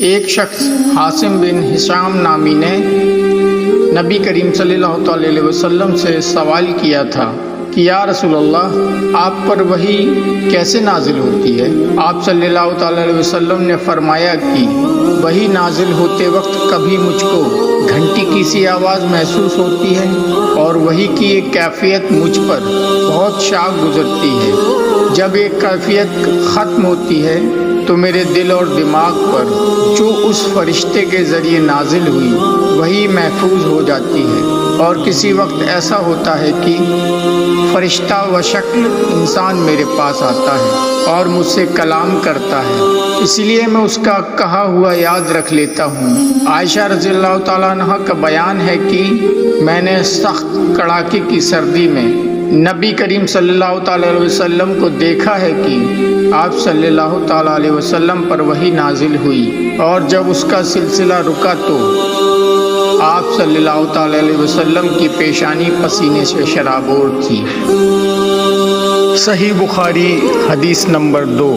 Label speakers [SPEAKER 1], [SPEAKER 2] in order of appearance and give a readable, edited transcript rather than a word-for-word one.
[SPEAKER 1] ایک شخص حاسم بن ہشام نامی نے نبی کریم صلی اللہ علیہ وسلم سے سوال کیا تھا کہ یا رسول اللہ، آپ پر وحی کیسے نازل ہوتی ہے؟ آپ صلی اللہ علیہ وسلم نے فرمایا کہ وحی نازل ہوتے وقت کبھی مجھ کو گھنٹی کی سی آواز محسوس ہوتی ہے اور وحی کی ایک کیفیت مجھ پر بہت شاق گزرتی ہے۔ جب ایک کیفیت ختم ہوتی ہے تو میرے دل اور دماغ پر جو اس فرشتے کے ذریعے نازل ہوئی وہی محفوظ ہو جاتی ہے، اور کسی وقت ایسا ہوتا ہے کہ فرشتہ و شکل انسان میرے پاس آتا ہے اور مجھ سے کلام کرتا ہے، اس لیے میں اس کا کہا ہوا یاد رکھ لیتا ہوں۔ عائشہ رضی اللہ تعالیٰ عنہ کا بیان ہے کہ میں نے سخت کڑاکے کی سردی میں نبی کریم صلی اللہ تعالیٰ علیہ وسلم کو دیکھا ہے کہ آپ صلی اللہ تعالیٰ علیہ وسلم پر وحی نازل ہوئی، اور جب اس کا سلسلہ رکا تو آپ صلی اللہ تعالیٰ علیہ وسلم کی پیشانی پسینے سے شرابور تھی۔ صحیح بخاری حدیث نمبر 2۔